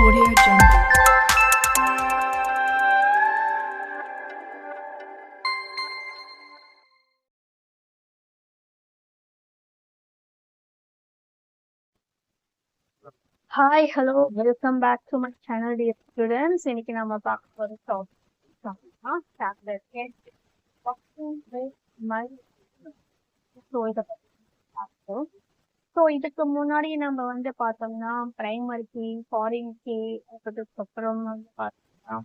Audio Jungle. Hi, hello, welcome back to my channel, dear students. இன்னைக்கு நம்ம பார்க்க போற topic chapter 10 working with my so இத பத்தி பார்ப்போம். ஸோ இதுக்கு முன்னாடி நம்ம வந்து பார்த்தோம்னா பிரைமரி கீ, ஃபாரின் கீ, அதுக்கப்புறம் வந்து பார்த்தோம்னா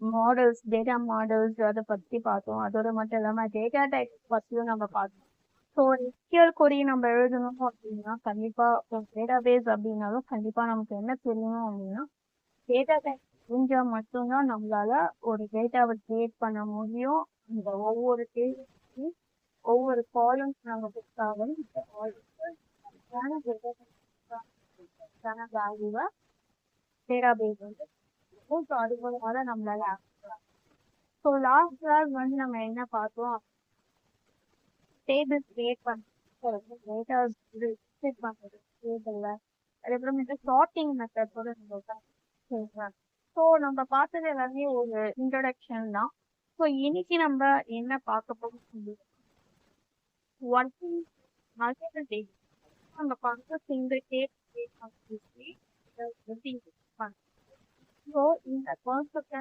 மாடல்ஸ், டேட்டா மாடல்ஸ் அதை பற்றி பார்த்தோம். அதோட மட்டும் இல்லாமல் டேட்டா டைப் பற்றியும் நம்ம பார்த்தோம். ஸோ ஒரு SQL கொரி நம்ம எழுதணும் அப்படின்னா கண்டிப்பாக டேட்டா பேஸ் அப்படின்னாலும் கண்டிப்பாக நமக்கு என்ன தெரியணும் அப்படின்னா டேட்டா டைப் தெரிஞ்சால் மட்டும்தான் நம்மளால ஒரு டேட்டாவை கிரியேட் பண்ண முடியும். இந்த ஒவ்வொரு டேபிளுக்கு ஒவ்வொரு காலம்ஸ் நம்ம கொடுத்தாலும் வேல்யூவை டேட்டா பேஸ் வந்து ஸோ அது மூலமாக தான் நம்மளால ஸோ லாஸ்ட் கிளாஸ் வந்து நம்ம என்ன பார்த்தோம், டேபிள்ஸ் கிரியேட் பண்ணுறது, டேட்டாஸ் டிஸ்பிளே பண்ணுறது டேபிளில், அதுக்கப்புறமேட்டு சார்ட்டிங் மெத்தட் கூட நம்ம சொல்கிறாங்க. ஸோ நம்ம பார்த்தது எல்லாமே ஒரு இன்ட்ரடக்ஷன் தான். ஸோ இன்னைக்கு நம்ம என்ன பார்க்க போகிறோம், ஒர்க்கிங் மல்டிபிள் டேபிள் நம்ம பார்க்க சிங்கிள் டேபிள் பண்ணுறோம். ஸோ இந்த கான்செப்ட்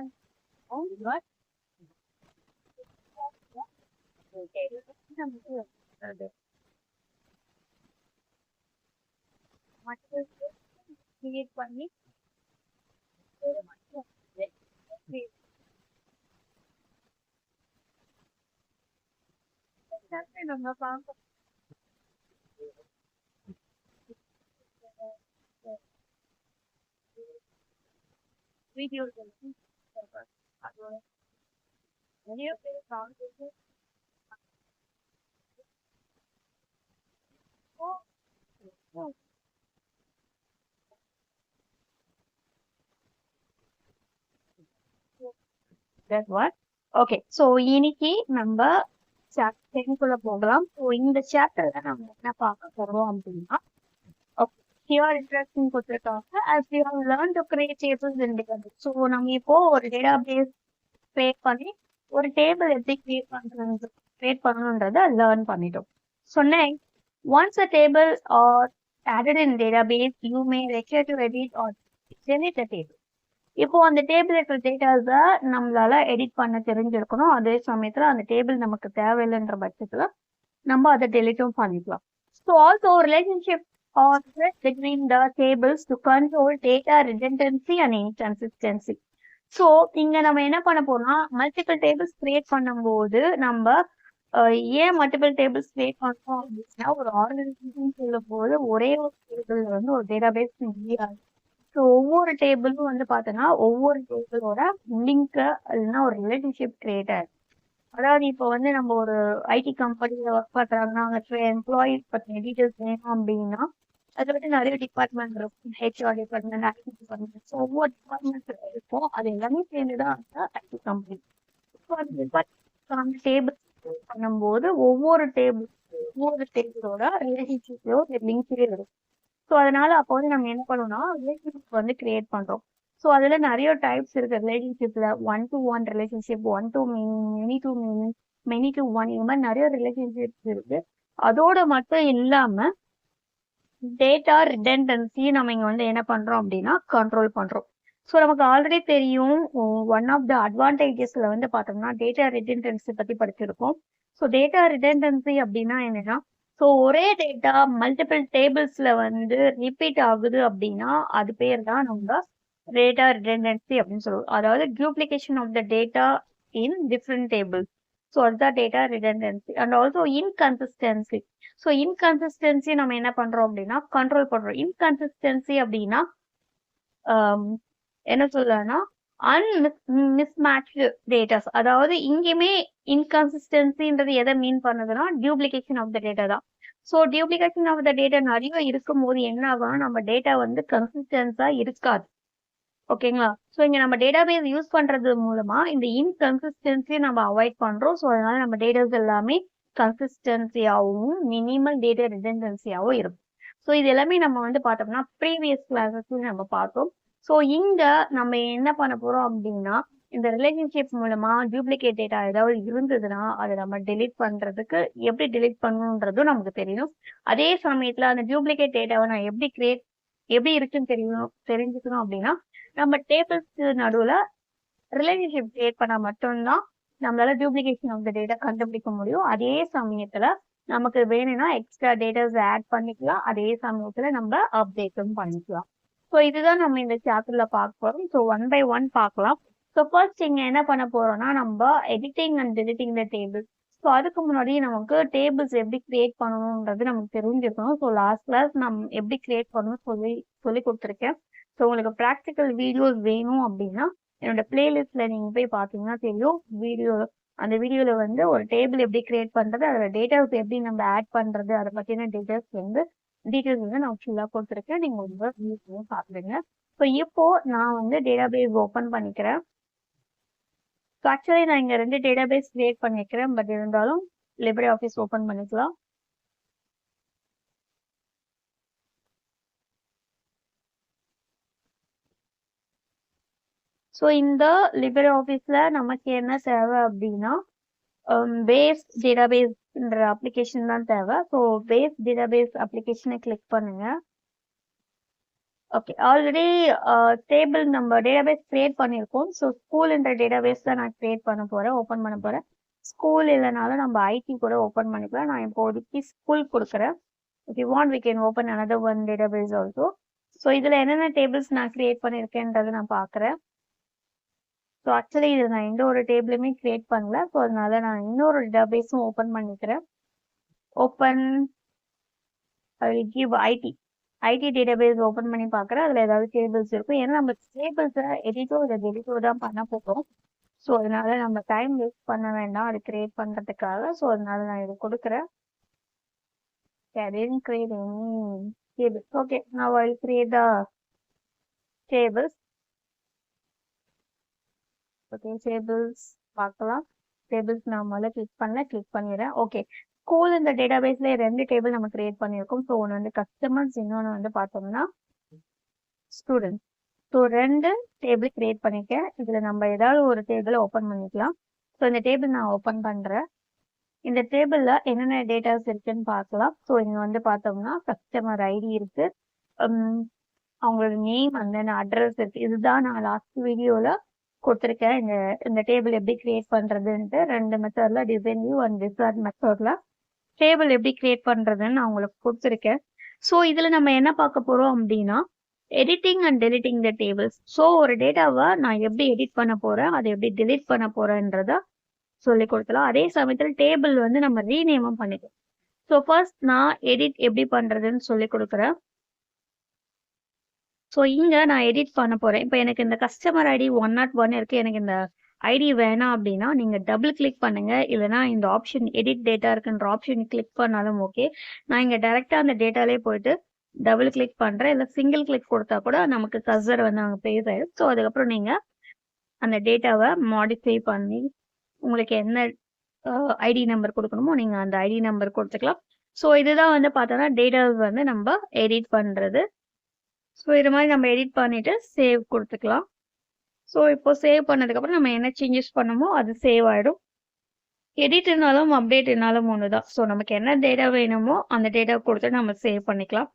கிரியேட் பண்ணி நம்ம பார்க்க வீடியோ அதோட நிறைய பேர் ஓகே. ஸோ இன்னைக்கு நம்ம டென்க்குள்ள போகலாம். ஸோ இந்த சாப்டர்ல நம்ம என்ன பார்க்க போறோம் அப்படின்னா, here interesting கொடுத்துருக்காங்க as we have learned to create tables in database. So நம்ம இப்போ ஒரு டேட்டாபேஸ் கிரியேட் பண்ணி ஒரு டேபிள் எப்படி கிரியேட் பண்ணணுன்றத லேர்ன் பண்ணிட்டோம். So next, once a table or added in database you may require to edit or delete the table. இப்போ அந்த table இருக்கிற டேட்டாஸை நம்மளால எடிட் பண்ண தெரிஞ்சிருக்கணும். அதே சமயத்துல அந்த டேபிள் நமக்கு தேவையில்லைன்ற பட்சத்துல நம்ம அதை டெலிட்டும் பண்ணிக்கலாம். So also relationship or between the tables to control data redundancy and inconsistency. So இங்க நம்ம என்ன பண்ண போறோம்னா, மல்டிபிள் டேபிள்ஸ் கிரியேட் பண்ணும்போது நம்ம ஏன் மல்டிபிள் டேபிள்ஸ் கிரியேட் பண்ணோம் அப்படின்னா, ஒரு ஆர்கனைசேஷன் சொல்லும் போது ஒரே ஒரு டேபிள் வந்து ஒரு டேட்டாபேஸ் முடியாது. ஸோ ஒவ்வொரு டேபிளும் வந்து பார்த்தோன்னா ஒவ்வொரு டேபிளோட லிங்க் இல்லைன்னா ஒரு ரிலேஷன்ஷிப் கிரியேட் ஆகும். அதாவது இப்போ வந்து நம்ம ஒரு ஐடி கம்பெனியில் ஒர்க் பண்ணுறாங்கன்னா அங்கே எம்ப்ளாயிஸ் பற்றின டீட்டெயில்ஸ் வேணும் அப்படின்னா அதை விட்டு நிறைய டிபார்ட்மெண்ட் இருக்கும், HR department, IT department. So ஒவ்வொரு டிபார்ட்மெண்ட் இருக்கும், அது எல்லாமே சேர்ந்து தான் அந்த ஐடி கம்பெனி. ஸோ அந்த டேபிள் பண்ணும்போது ஒவ்வொரு டேபிளோட ரிலேஷன்ஷிப்லயோ ஒரு லிங்க்லேயே இருக்கும். ஸோ அதனால அப்போ வந்து நம்ம என்ன பண்ணோம்னா ரிலேஷன்ஷிப் வந்து கிரியேட் பண்றோம். ஸோ அதுல நிறைய டைப்ஸ் இருக்கு ரிலேஷன்ஷிப்ல. 1-to-1 relationship, 1-to-many, many-to-many, many-to-one, இந்த மாதிரி நிறைய ரிலேஷன்ஷிப்ஸ் இருக்கு. அதோட மட்டும் இல்லாம டேட்டா ரிடண்டன்சி நம்ம இங்க வந்து என்ன பண்றோம் அப்படின்னா கண்ட்ரோல் பண்றோம். ஸோ நமக்கு ஆல்ரெடி தெரியும், ஒன் ஆஃப் த அட்வான்டேஜஸ்ல வந்து பார்த்தோம்னா டேட்டா ரிடண்டன்சி பத்தி படிச்சிருக்கோம். ஸோ டேட்டா ரிடண்டன்சி அப்படின்னா என்னன்னா, ஸோ ஒரே டேட்டா மல்டிபிள் டேபிள்ஸ்ல வந்து ரிப்பீட் ஆகுது அப்படின்னா அது பேர் தான் நம்ம டேட்டா ரிடண்டன்சி அப்படின்னு சொல்லுவோம். அதாவது duplication of the data in different tables. So அதுதான் data redundancy. And also inconsistency. So inconsistency நம்ம என்ன பண்றோம் அப்படின்னா கண்ட்ரோல் பண்றோம். இன்கன்சிஸ்டன்சி அப்படின்னா என்ன சொல்லனா மிஸ்மேட்ச்டு டேட்டாஸ். அதாவது இங்கேயுமே இன்கன்சிஸ்டன்சின்றது எதை மீன் பண்ணுதுன்னா டியூப்ளிகேஷன் ஆஃப் த டேட்டா தான். So duplication of the data நிறைய இருக்கும்போது என்ன ஆகும்னா நம்ம டேட்டா வந்து கன்சிஸ்டன்ஸா இருக்காது. ஓகேங்களா? ஸோ இங்க நம்ம டேட்டாபேஸ் யூஸ் பண்றது மூலமா இந்த இன்கன்சிஸ்டன்சியை நம்ம அவாய்ட் பண்றோம். ஸோ அதனால நம்ம டேட்டாஸ் எல்லாமே கன்சிஸ்டன்சியாகவும் மினிமல் டேட்டா ரிடண்டன்சியாகவும் இருக்கும். ஸோ இது எல்லாமே நம்ம வந்து பார்த்தோம்னா ப்ரீவியஸ் கிளாஸஸ்ல நம்ம பார்த்தோம். ஸோ இங்க நம்ம என்ன பண்ண போறோம் அப்படின்னா இந்த ரிலேஷன்ஷிப் மூலமா டூப்ளிகேட் டேட்டா ஏதாவது இருந்ததுன்னா அதை நம்ம டெலீட் பண்றதுக்கு எப்படி டெலீட் பண்ணணுன்றதும் நமக்கு தெரியும். அதே சமயத்துல அந்த டூப்ளிகேட் டேட்டாவை நான் எப்படி இருக்குன்னு தெரிஞ்சுக்கணும் அப்படின்னா நம்ம டேபிள்ஸ்க்கு நடுவுல ரிலேஷன்ஷிப் கிரியேட் பண்ணா மட்டும்தான் நம்மளால டூப்ளிகேஷன் ஆஃப் த டேட்டா கண்டுபிடிக்க முடியும். அதே சமயத்துல நமக்கு வேணும்னா எக்ஸ்ட்ரா டேட்டாஸ் ஆட் பண்ணிக்கலாம். அதே சமயத்துல நம்ம அப்டேட்டும் பண்ணிக்கலாம். ஸோ இதுதான் நம்ம இந்த சாப்டர்ல பார்க்க போறோம். ஸோ 1 by 1 பார்க்கலாம். ஸோ ஃபர்ஸ்ட் இங்க என்ன பண்ண போறோம்னா நம்ம editing and deleting the table. So அதுக்கு முன்னாடி நமக்கு டேபிள்ஸ் எப்படி கிரியேட் பண்ணணும்ன்றது நமக்கு தெரிஞ்சிருக்கணும். ஸோ லாஸ்ட் கிளாஸ் நம்ம எப்படி கிரியேட் பண்ணணும்னு சொல்லி கொடுத்துருக்கேன். ஸோ உங்களுக்கு ப்ராக்டிக்கல் வீடியோஸ் வேணும் அப்படின்னா என்னோட பிளேலிஸ்ட்ல நீங்க போய் பார்த்தீங்கன்னா தெரியும். அந்த வீடியோல வந்து ஒரு டேபிள் எப்படி கிரியேட் பண்றது, அதோட டேட்டாஸ் எப்படி நம்ம ஆட் பண்றது, அதை பத்தின டீட்டெயில்ஸ் வந்து நான் ஃபுல்லா கொடுத்துருக்கேன். நீங்க ஒரு வீடியோ பாத்துருங்க. ஸோ இப்போ நான் வந்து டேட்டாபேஸ் ஓபன் பண்ணிக்கிறேன். ஸோ ஆக்சுவலி நான் இங்க 2 டேட்டாபேஸ் கிரியேட் பண்ணிக்கிறேன். பட் இருந்தாலும் லிப்ரே ஆஃபீஸ் ஓபன் பண்ணிக்கலாம். ஸோ இந்த லிப்ரே ஆஃபீஸ்ல நமக்கு என்ன தேவை அப்படின்னா பேஸ் டேட்டாபேஸ்ன்ற அப்ளிகேஷன் தான் தேவை. ஸோ பேஸ் டேட்டாபேஸ் அப்ளிகேஷனை கிளிக் பண்ணுங்க. ஓகே, ஆல்ரெடி டேபிள் நம்ம டேட்டாபேஸ் கிரியேட் பண்ணியிருக்கோம். ஸோ ஸ்கூல்ன்ற டேட்டாபேஸ் தான் நான் கிரியேட் பண்ண போறேன், ஓப்பன் பண்ண போறேன். ஸ்கூல் இல்லைனாலும் நம்ம ஐடி கூட ஓப்பன் பண்ணிக்கலாம். நான் இப்போதைக்கு ஸ்கூல் கொடுக்குறேன். If you want, we can open another one database also. So இதுல என்னென்ன டேபிள்ஸ் நான் கிரியேட் பண்ணியிருக்கேன்றதை நான் பார்க்குறேன். ஸோ ஆக்சுவலி இது நான் எந்த ஒரு டேபிளுமே கிரியேட் பண்ணல. ஸோ அதனால நான் இன்னொரு டேட்டாபேஸும் ஓப்பன் பண்ணிக்கிறேன். Open give ID database open பண்ணி பார்க்குறேன். அதில் ஏதாவது டேபிள்ஸ் இருக்கும். ஏன்னா நம்ம டேபிள்ஸை எடிட்டோ இல்லை டெலிட்டோ தான் பண்ண போகிறோம். ஸோ அதனால நம்ம டைம் வேஸ்ட் பண்ண வேண்டாம் அது கிரியேட் பண்ணுறதுக்காக. ஸோ அதனால நான் இது கொடுக்குறேன். I didn't create any tables. Okay, now I'll create the tables. Okay, tables பார்க்கலாம். டேபிள்ஸ் நான் முதல்ல கிளிக் பண்ணிடுறேன். ஓகே, ஸ்கூல் இந்த டேட்டாபேஸ்ல 2 டேபிள் நம்ம கிரியேட் பண்ணியிருக்கோம். ஸோ ஒன்று வந்து கஸ்டமர்ஸ், இன்னொன்று வந்து பார்த்தோம்னா ஸ்டூடெண்ட்ஸ். ஸோ 2 டேபிள் கிரியேட் பண்ணியிருக்கேன். இதுல நம்ம ஏதாவது ஒரு டேபிளை ஓப்பன் பண்ணிக்கலாம். ஸோ இந்த டேபிள் நான் ஓப்பன் பண்றேன். இந்த டேபிள்ல என்னென்ன டேட்டாஸ் இருக்குன்னு பார்க்கலாம். ஸோ இங்க வந்து பார்த்தோம்னா கஸ்டமர் ஐடி இருக்கு, அவங்களோட நேம் அண்ட் தென் அட்ரஸ் இருக்கு. இதுதான் நான் லாஸ்ட் வீடியோல கொடுத்துருக்கேன். இந்த டேபிள் எப்படி கிரியேட் பண்றதுன்ட்டு 2 மெத்தட்ல, டிசைன் வியூ அண்ட் விசார்ட் மெத்தட்ல டேபிள் எப்படி கிரியேட் பண்றதுன்னு நான் உங்களுக்கு கொடுத்துருக்கேன். ஸோ இதுல நம்ம என்ன பார்க்க போறோம் அப்படின்னா editing and deleting the tables. So ஒரு டேட்டாவை நான் எப்படி எடிட் பண்ண போறேன், அதை எப்படி டெலிட் பண்ண போறேன்றத சொல்லி கொடுக்கலாம். அதே சமயத்தில் டேபிள் வந்து நம்ம ரீநேமும் பண்ணிக்கலாம். ஸோ ஃபர்ஸ்ட் நான் எடிட் எப்படி பண்றதுன்னு சொல்லி கொடுக்குறேன். ஸோ இங்க நான் எடிட் பண்ண போறேன். இப்போ எனக்கு இந்த கஸ்டமர் ஐடி 101 இருக்கு. எனக்கு இந்த ஐடி வேணாம் அப்படின்னா நீங்க டபுள் கிளிக் பண்ணுங்க, இல்லைன்னா இந்த ஆப்ஷன் எடிட் டேட்டா இருக்குன்ற ஆப்ஷன் கிளிக் பண்ணாலும் ஓகே. நான் இங்க டைரக்டா அந்த டேட்டாலே போயிட்டு டபுள் கிளிக் பண்றேன், இல்லை சிங்கிள் கிளிக் கொடுத்தா கூட நமக்கு கர்சர் வந்து அங்கே பிளேஸ் ஆயிடும். ஸோ அதுக்கப்புறம் நீங்க அந்த டேட்டாவை மாடிஃபை பண்ணி உங்களுக்கு என்ன ஐடி நம்பர் கொடுக்கணுமோ நீங்க அந்த ஐடி நம்பர் கொடுத்துக்கலாம். ஸோ இதுதான் வந்து பார்த்தோம்னா டேட்டாஸ் வந்து நம்ம எடிட் பண்றது. ஸோ இது மாதிரி நம்ம எடிட் பண்ணிட்டு சேவ் கொடுத்துக்கலாம். ஸோ இப்போ சேவ் பண்ணதுக்கப்புறம் நம்ம என்ன சேஞ்சஸ் பண்ணமோ அது சேவ் ஆயிடும். எடிட்னாலும் அப்டேட்னாலும் ஒண்ணுதான். ஸோ நமக்கு என்ன டேட்டா வேணுமோ அந்த டேட்டா கொடுத்து நம்ம சேவ் பண்ணிக்கலாம்.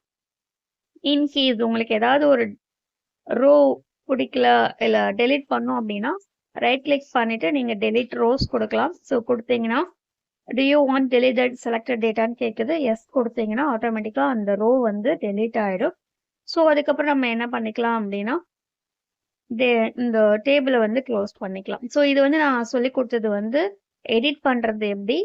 இன்கேஸ் உங்களுக்கு ஏதாவது ஒரு ரோ பிடிக்கல இல்லை டெலிட் பண்ணோம் அப்படின்னா ரைட் கிளிக் பண்ணிட்டு நீங்க டெலிட் ரோஸ் கொடுக்கலாம். ஸோ கொடுத்தீங்கன்னா do you want delete that selected dataன்னு கேட்குது. எஸ் கொடுத்தீங்கன்னா ஆட்டோமேட்டிக்கா அந்த ரோ வந்து டெலிட் ஆயிடும். ஸோ அதுக்கப்புறம் நம்ம என்ன பண்ணிக்கலாம் அப்படின்னா இந்த டேபிளை வந்து க்ளோஸ் பண்ணிக்கலாம். ஸோ இது வந்து நான் சொல்லி கொடுத்தது வந்து எடிட் பண்றது எப்படி,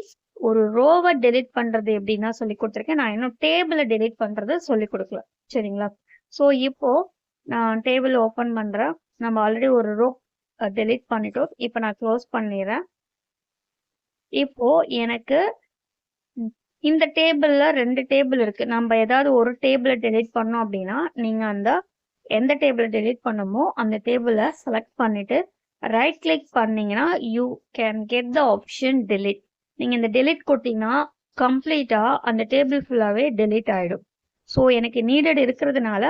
ஒரு ரோவை டெலிட் பண்றது எப்படின்னா சொல்லி கொடுத்துருக்கேன். நான் இன்னும் டேபிளை டெலிட் பண்றது சொல்லி கொடுக்கல, சரிங்களா? ஸோ இப்போ நான் டேபிள் ஓப்பன் பண்றேன். நம்ம ஆல்ரெடி ஒரு ரோ டெலிட் பண்ணிட்டோம். இப்போ நான் க்ளோஸ் பண்ணிடுறேன். இப்போ எனக்கு இந்த டேபிள்ல 2 டேபிள் இருக்கு. நம்ம ஏதாவது ஒரு டேபிளை டெலிட் பண்ணோம் அப்படின்னா நீங்க அந்த எந்த டேபிளை டெலிட் பண்ணுமோ அந்த டேபிளை செலக்ட் பண்ணிட்டு ரைட் கிளிக் பண்ணீங்கன்னா you can get the option delete. நீங்க இந்த டெலிட் கொடுத்தீங்கன்னா கம்ப்ளீட்டா அந்த டேபிள் ஃபுல்லாவே டெலிட் ஆயிடும். ஸோ எனக்கு நீடட் இருக்கிறதுனால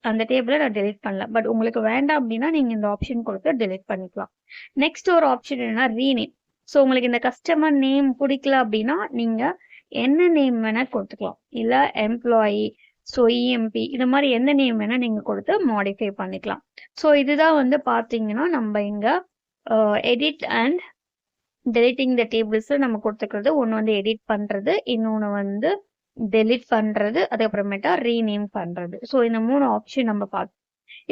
அந்த டேபிளை நான் டெலிட் பண்ணல. பட் உங்களுக்கு வேண்டாம் அப்படின்னா நீங்க இந்த ஆப்ஷன் கொடுத்து டெலிட் பண்ணிக்கலாம். நெக்ஸ்ட் ஒரு ஆப்ஷன் என்னன்னா ரீநேம். ஸோ உங்களுக்கு இந்த கஸ்டமர் நேம் பிடிக்கல அப்படின்னா நீங்க என்ன நேம் வேணா கொடுத்துக்கலாம். இல்ல எம்ப்ளாயி, ஸோ இஎம்பி இது மாதிரி எந்த நேம் வேணா நீங்க கொடுத்து மாடிஃபை பண்ணிக்கலாம். ஸோ இதுதான் வந்து பாத்தீங்கன்னா நம்ம இங்க edit and deleting the tables நம்ம கொடுத்துக்கிறது. ஒன்று வந்து எடிட் பண்றது, இன்னொன்று வந்து டெலிட் பண்றது, அதுக்கப்புறமேட்டா ரீநேம் பண்றது. ஸோ இந்த 3 ஆப்ஷன் நம்ம பார்த்தோம்.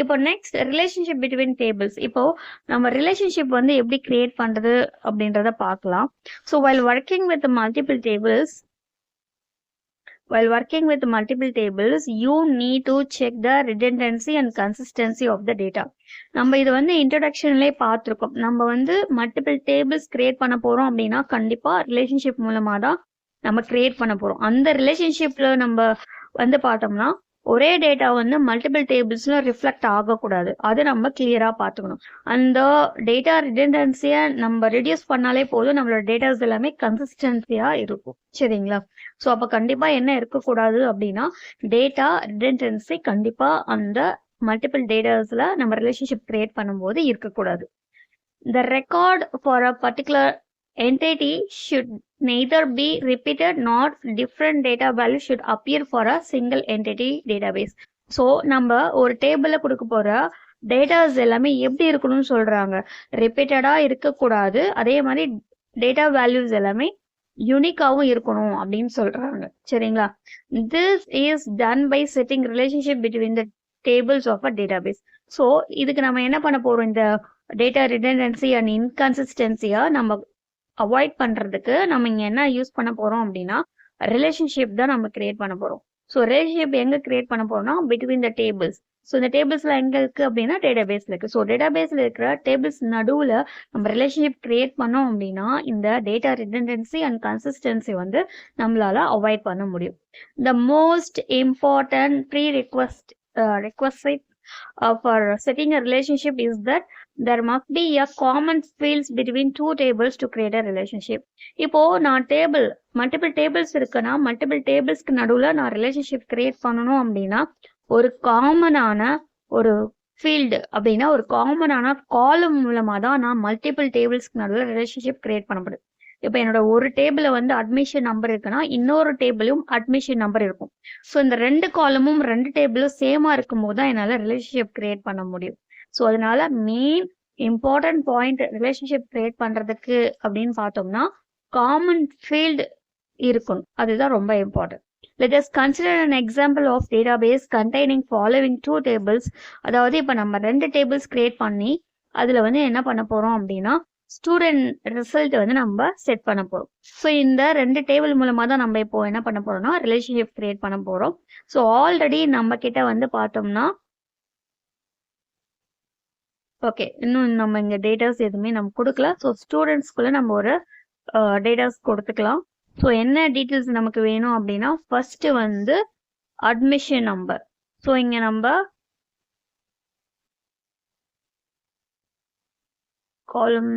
இப்போ நெக்ஸ்ட் ரிலேஷன்ஷிப் பிட்வீன் டேபிள்ஸ். இப்போ நம்ம ரிலேஷன்ஷிப் வந்து எப்படி கிரியேட் பண்றது அப்படின்றத பார்க்கலாம். So while working with multiple tables, you need to check the redundancy and consistency of the data. நம்ம இது வந்து இன்ட்ரோடக்ஷன்லேயே பார்த்துருக்கோம். நம்ம வந்து மல்டிபிள் டேபிள்ஸ் கிரியேட் பண்ண போறோம் அப்படின்னா கண்டிப்பா ரிலேஷன்ஷிப் மூலமா தான் நம்ம கிரியேட் பண்ண போறோம். அந்த ரிலேஷன்ஷிப்ல நம்ம வந்து பார்த்தோம்னா ஒரே டேட்டா வந்து மல்டிபிள் டேபிள்ஸ்ல ரிஃப்ளெக்ட் ஆகக்கூடாது. அது நம்ம கிளியரா பார்த்துக்கணும். அந்த டேட்டா ரிடெண்டன்சியை நம்ம ரெடியூஸ் பண்ணாலே போதும், நம்மளோட டேட்டாஸ் எல்லாமே கன்சிஸ்டன்சியா இருக்கும். சரிங்களா? ஸோ அப்போ கண்டிப்பா என்ன இருக்கக்கூடாது அப்படின்னா டேட்டா ரிடெண்டன்சி கண்டிப்பா அந்த மல்டிபிள் டேட்டாஸ்ல நம்ம ரிலேஷன்ஷிப் கிரியேட் பண்ணும்போது இருக்கக்கூடாது. The record for a particular entity should neither be repeated nor different data values should appear for a single entity database. So நம்ம ஒரு டேபிள்ல கொடுக்க போற டேட்டாஸ் எல்லாமே எப்படி இருக்கணும்னு சொல்றாங்க, ரிப்பீட்டடா இருக்கக்கூடாது, அதே மாதிரி டேட்டா வேல்யூஸ் எல்லாமே யூனிக்காவும் இருக்கணும் அப்படின்னு சொல்றாங்க. சரிங்களா? This is done by setting relationship between the tables of a database. So இதுக்கு நம்ம என்ன பண்ண போறோம், இந்த டேட்டா ரிடெண்டன்சி அண்ட் இன்கன்சிஸ்டன்சியா நம்ம அவாய்ட் பண்றதுக்கு நம்ம இங்க என்ன யூஸ் பண்ண போறோம் அப்படின்னா ரிலேஷன்ஷிப் தான் நம்ம கிரியேட் பண்ண போறோம். ஸோ ரிலேஷன்ஷிப் எங்க கிரியேட் பண்ண போறோம்னா பிட்வீன் த டேபிள்ஸ். ஸோ இந்த டேபிள்ஸ்ல எங்க இருக்கு அப்படின்னா டேட்டாபேஸ்ல இருக்கு. ஸோ டேட்டாபேஸ்ல இருக்கிற டேபிள்ஸ் நடுவுல நம்ம ரிலேஷன்ஷிப் கிரியேட் பண்ணோம் அப்படின்னா இந்த டேட்டா ரிடெண்டன்சி அண்ட் கன்சிஸ்டன்சி வந்து நம்மளால அவாய்ட் பண்ண முடியும். The most important prerequisite for setting a relationship is that there must be a common fields between two tables to create a relationship. இப்போ நான் மல்டிபிள் டேபிள்ஸ் இருக்குன்னா மல்டிபிள் டேபிள்ஸ்க்கு நடுவுல நான் ரிலேஷன்ஷிப் கிரியேட் பண்ணணும் அப்படின்னா ஒரு காமனான ஒரு ஃபீல்டு அப்படின்னா ஒரு காமனான காலம் மூலமா தான் நான் மல்டிபிள் டேபிள்ஸ்க்கு நடுவில் ரிலேஷன்ஷிப் கிரியேட் பண்ண முடியும். இப்போ என்னோட ஒரு டேபிள்ல வந்து அட்மிஷன் நம்பர் இருக்குன்னா இன்னொரு டேபிளும் அட்மிஷன் நம்பர் இருக்கும். ஸோ இந்த 2 காலமும் 2 டேபிளும் சேமா இருக்கும் போது தான் என்னால் ரிலேஷன்ஷிப் கிரியேட் பண்ண முடியும். ஸோ அதனால main important point relationship create பண்றதுக்கு அப்படின்னு பார்த்தோம்னா காமன் ஃபீல்டு இருக்கணும். அதுதான் ரொம்ப important. Let us consider an example of database containing following 2 tables. அதாவது இப்போ நம்ம 2 டேபிள்ஸ் கிரியேட் பண்ணி அதுல வந்து என்ன பண்ண போறோம் அப்படின்னா ஸ்டூடெண்ட் ரிசல்ட் வந்து நம்ம செட் பண்ண போறோம். ஸோ இந்த 2 டேபிள் மூலமா தான் நம்ம இப்போ என்ன பண்ண போறோம்னா ரிலேஷன்ஷிப் கிரியேட் பண்ண போறோம். ஸோ ஆல்ரெடி நம்ம கிட்ட வந்து பார்த்தோம்னா ஓகே இன்னும் நம்ம இங்க டேட்டாஸ் எதுவுமே நம்ம கொடுக்கல. ஸோ ஸ்டூடெண்ட்ஸ்குள்ள நம்ம ஒரு டேட்டாஸ் கொடுத்துக்கலாம். ஸோ என்ன டீட்டெயில்ஸ் நமக்கு வேணும் அப்படின்னா ஃபர்ஸ்ட் வந்து அட்மிஷன் நம்பர். ஸோ இங்க நம்ம column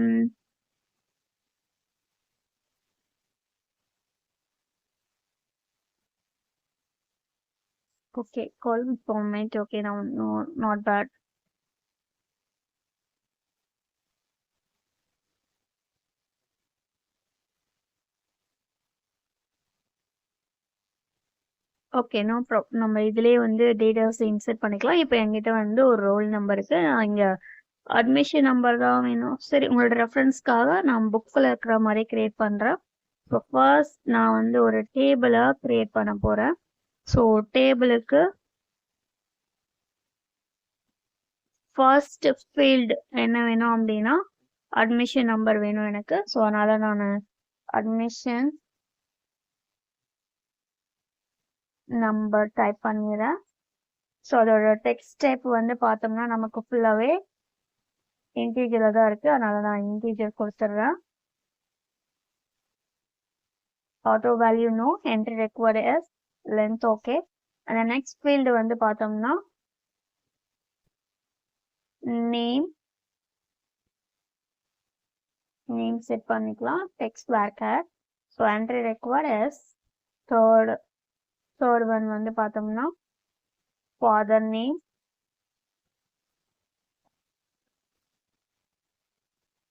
okay column format okay not bad. Okay no problem. நம்ம இதுலயே வந்து டேட்டாஸ் இன்சர்ட் பண்ணிக்கலாம். இப்போ என்கிட்ட வந்து ஒரு ரோல் நம்பர் இருக்கு, நான் இங்க அட்மிஷன் நம்பர் தான் வேணும். சரி உங்களோட ரெஃபரன்ஸ்க்காக நான் புக்கில் இருக்கிற மாதிரி கிரியேட் பண்றேன். இப்போ ஃபர்ஸ்ட் நான் வந்து ஒரு டேபிளை கிரியேட் பண்ண போறேன். ஸோ டேபிளுக்கு ஃபர்ஸ்ட் ஃபீல்டு என்ன வேணும் அப்படின்னா அட்மிஷன் நம்பர் வேணும் எனக்கு. ஸோ அதனால நான் அட்மிஷன் நம்பர் டைப் பண்ணிடுறேன். ஸோ அதோட டெக்ஸ்ட் டைப் வந்து பார்த்தோம்னா நமக்கு ஃபுல்லாகவே இன்டீஜரில் தான் இருக்கு, அதனால நான் இன்டீஜர் கொடுத்துட்றேன். Auto value no, entry required yes, length okay. அந்த நெக்ஸ்ட் ஃபீல்டு வந்து பார்த்தோம்னா நேம் செட் பண்ணிக்கலாம், text varchar. So entry required yes, third third one வந்து பார்த்தோம்னா ஃபாதர் நேம்,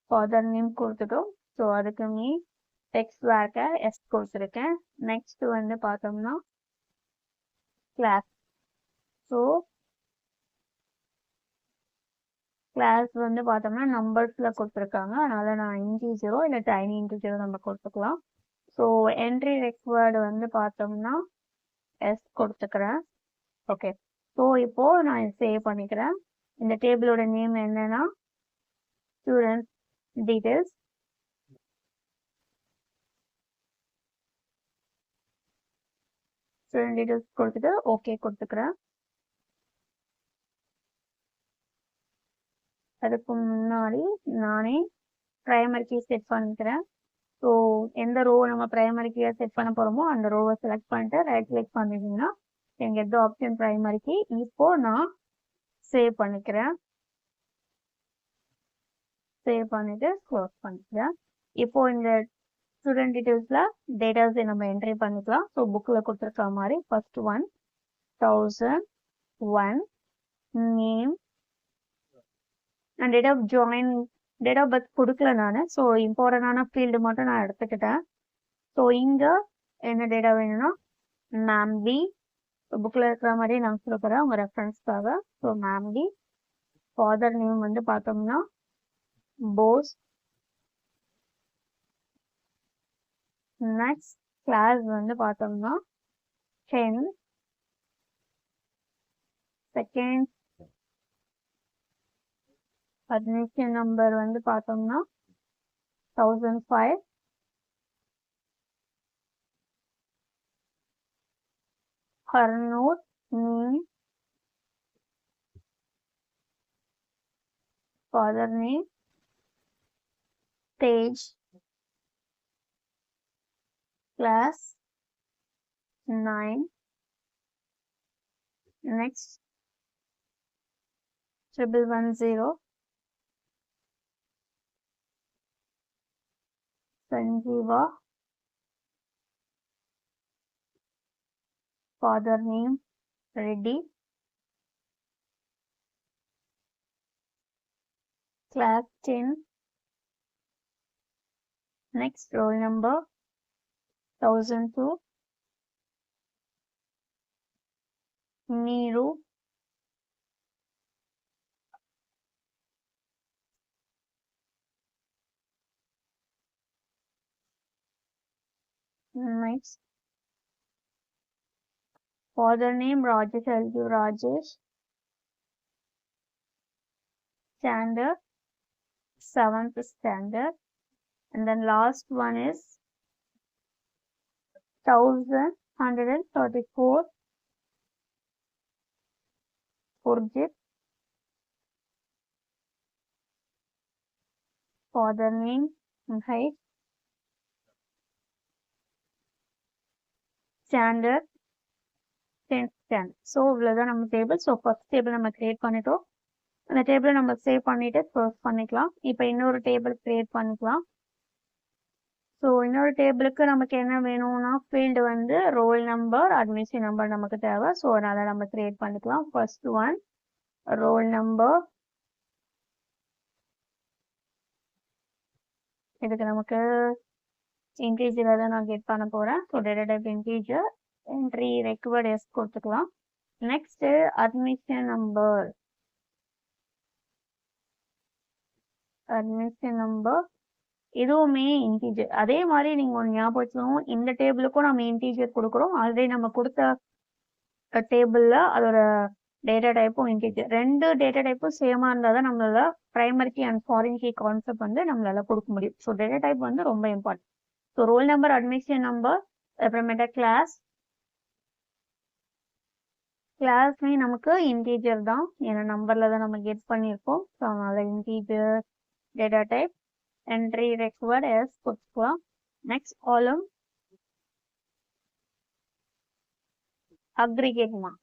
ஃபாதர் நேம் கொடுத்துட்டோம். ஸோ அதுக்கு மீன் டெக்ஸ்ட் வேர்க்க எஸ் கொடுத்துருக்கேன். நெக்ஸ்ட் வந்து பார்த்தோம்னா கிளாஸ். ஸோ கிளாஸ் வந்து பார்த்தோம்னா நம்பர்ஸில் கொடுத்துருக்காங்க, அதனால நான் இன்டீஜரோ இல்லை டைனி இன்டீஜரோ நம்ம கொடுத்துக்கலாம். ஸோ என்ட்ரி ரெக்வயர்டு வந்து பார்த்தோம்னா எஸ் கொடுத்துக்கிறேன். ஓகே, ஸோ இப்போ நான் சேவ் பண்ணிக்கிறேன். இந்த டேபிளோட நேம் என்னன்னா ஸ்டூடெண்ட் டீடைல்ஸ். ஸ்டூடெண்ட் டீடைல்ஸ் கொடுத்துட்டு ஓகே கொடுத்துக்கிறேன். அதுக்கு முன்னாடி நானே பிரைமரி கீ செட் பண்ணிக்கிறேன். ஸோ எந்த ரோ நம்ம பிரைமரி கீயை செட் பண்ண போகிறோமோ அந்த ரோவை செலக்ட் பண்ணிட்டு ரைட் கிளிக் பண்ணிட்டீங்கன்னா எங்கள் எந்த ஆப்ஷன் பிரைமரி கீ. இப்போ நான் சேவ் பண்ணிக்கிறேன். சேவ் பண்ணிட்டு க்ளோஸ் பண்ணிக்கிறேன். இப்போ இந்த ஸ்டூடெண்ட் டீடைல்ஸில் டேட்டாஸை நம்ம என்ட்ரி பண்ணிக்கலாம். ஸோ புக்கில் கொடுத்துருக்க மாதிரி first one 1001 name and date of join, date of birth கொடுக்கல நான். ஸோ இம்பார்ட்டண்டான ஃபீல்டு மட்டும் நான் எடுத்துக்கிட்டேன். ஸோ இங்கே என்ன டேட்டா வேணும்னா மேம்பி, புக்கில் இருக்கிற மாதிரி நான் கொடுக்குறேன் உங்கள் ரெஃபரன்ஸ்க்காக. ஸோ மேம்பி. ஃபாதர் நேம் வந்து பார்த்தோம்னா போஸ். நெக்ஸ்ட் கிளாஸ் வந்து பார்த்தோம்னா 10. செகண்ட் அட்மிஷன் நம்பர் வந்து பார்த்தோம்னா 1005. Harnoor name, father name Tej. Class 9. Next 1110 Sanjeeva. Father name Reddy. Class 10. Next roll number 1002 Neeru. Next father name Rajesh, L.U. Rajesh. Standard 7th standard. And then last one is 1134 Purjit. Father name height. Standard 10th standard. So இவ்வளவுதான் நம்ம table. So first table நம்ம create பண்ணிட்டோம். அந்த டேபிளை நம்ம save பண்ணிட்டு close பண்ணிக்கலாம். இப்போ இன்னொரு டேபிள் கிரியேட் பண்ணிக்கலாம். ஸோ இன்னொரு டேபிளுக்கு நமக்கு என்ன வேணும்னா ஃபீல்டு வந்து ரோல் நம்பர், அட்மிஷன் நம்பர் நமக்கு தேவை. ஸோ அதனால நம்ம கிரியேட் பண்ணிக்கலாம். First one roll number. இதுக்கு நமக்கு இன்டீஜர் தான் நான் கெட் பண்ண போறேன். So data type integer, entry required yes கொடுத்துக்கலாம். Next admission number. Admission number இதுவுமே இன்டீஜர். அதே மாதிரி நீங்க ஒன்று ஞாபகம் வச்சுக்கணும், இந்த டேபிளுக்கும் நம்ம இன்டீஜர் கொடுக்குறோம். ஆல்ரெடி நம்ம கொடுத்த டேபிள்ல அதோட டேட்டா டைப்பும் இன்டீஜர். ரெண்டு டேட்டா டைப்பும் சேமா இருந்தால் தான் நம்மளால primary key and foreign key concept வந்து நம்மளால கொடுக்க முடியும். ஸோ டேட்டா டைப் வந்து ரொம்ப important. So roll number, admission number, அப்புறமேட்டா கிளாஸ். கிளாஸ்மே நமக்கு இன்டீஜர் தான், ஏன்னா நம்பர்ல தான் நம்ம கெட் பண்ணியிருக்கோம். ஸோ அதனால integer. Data type entry required yes கொடுத்துக்கலாம். Next column aggregate mark.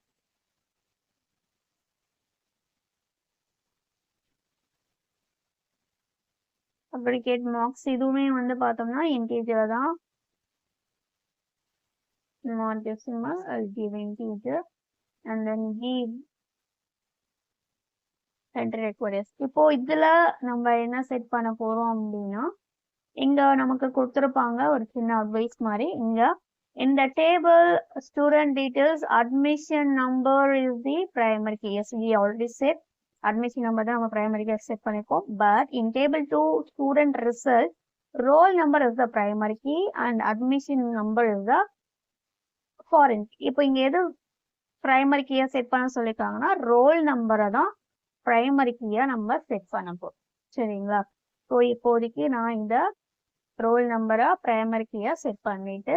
Aggregate marks இதுவுமே வந்து பார்த்தோம்னா இன்டீஜர் தான். not decimal, I'll give integer and then give enter requires. இப்போ இதுல நம்ம என்ன செட் பண்ண போறோம் அப்படின்னா இங்க நமக்கு கொடுத்திருப்பாங்க ஒரு சின்ன அட்வைஸ் மாதிரி. இங்க in the table student details admission number is the primary key. Yes, we already said admission number தான் நம்ம primary key set பண்ணிருக்கோம். But in table 2 student result roll number is the primary key and admission number is the foreign key. இப்போ இங்க எது primary key set பண்ண சொல்லிருக்காங்கன்னா roll number தான் primary key நம்ம set பண்ண போறோம். சரிங்களா? ஸோ இப்போதைக்கு நான் இந்த ரோல் நம்பரை பிரைமரி கீயா செட் பண்ணிட்டு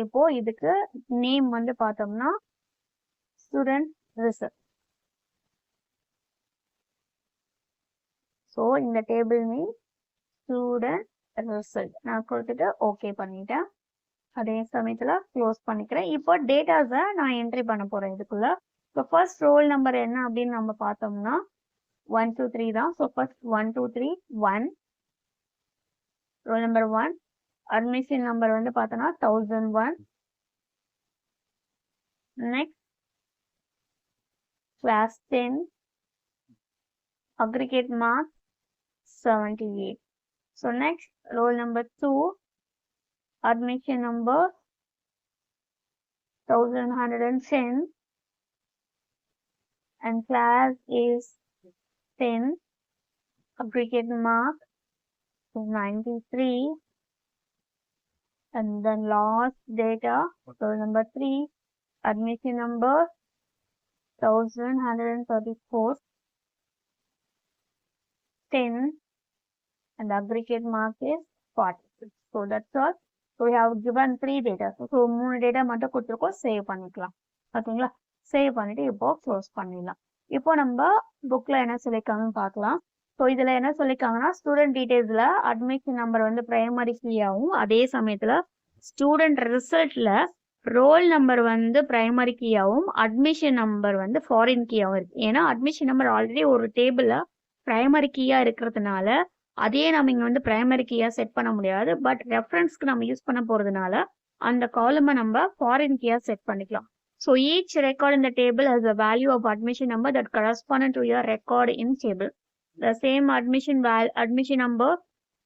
இப்போ இதுக்கு நேம் வந்து பார்த்தோம்னா ஸ்டூடெண்ட் ரிசல்ட். ஸோ இந்த டேபிள் நேம் ஸ்டூடெண்ட் ரிசல்ட் நான் கொடுத்துட்டு ஓகே பண்ணிட்டேன். அதே சமயத்தில் க்ளோஸ் பண்ணிக்கிறேன். இப்போ டேட்டாஸை நான் என்ட்ரி பண்ண போறேன் இதுக்குள்ள. ஸோ ஃபர்ஸ்ட் ரோல் நம்பர் என்ன அப்படின்னு நம்ம பார்த்தோம்னா 1 2 3 தான். So first 1 2 3 1 roll number 1 admission number வந்து பார்த்தோம்னா 1001. next class 10 aggregate mark 78. so next roll number 2 admission number 1110 and class is 10 aggregate mark 93 and then last data roll number 3 admission number 1134 10 and aggregate mark is 46. so that's all. so we have given 3 data. so 3 data மட்டும் கொடுத்திருக்கோம். Save பண்ணிக்கலாம். ஓகேங்களா? Save பண்ணிட்டு இப்போ close பண்ணிடலாம். இப்போ நம்ம புக்ல என்ன சொல்லிருக்காங்கன்னு பார்க்கலாம். ஸோ இதில் என்ன சொல்லியிருக்காங்கன்னா ஸ்டூடெண்ட் டீட்டெயில்ஸில் அட்மிஷன் நம்பர் வந்து பிரைமரி கீயாகவும் அதே சமயத்தில் ஸ்டூடெண்ட் ரிசல்ட்டில் ரோல் நம்பர் வந்து பிரைமரி கீயாகவும் அட்மிஷன் நம்பர் வந்து ஃபாரின் கீயாகவும் இருக்குது. ஏன்னா அட்மிஷன் நம்பர் ஆல்ரெடி ஒரு டேபிளில் பிரைமரி கீயாக இருக்கிறதுனால அதே நம்ம இங்கே வந்து பிரைமரி கீயாக செட் பண்ண முடியாது. பட் ரெஃபரன்ஸ்க்கு நம்ம யூஸ் பண்ண போகிறதுனால அந்த காலமை நம்ம ஃபாரின் கீயாக செட் பண்ணிக்கலாம். So each record in the table has a value of admission number that corresponding to your record in table. The same admission number,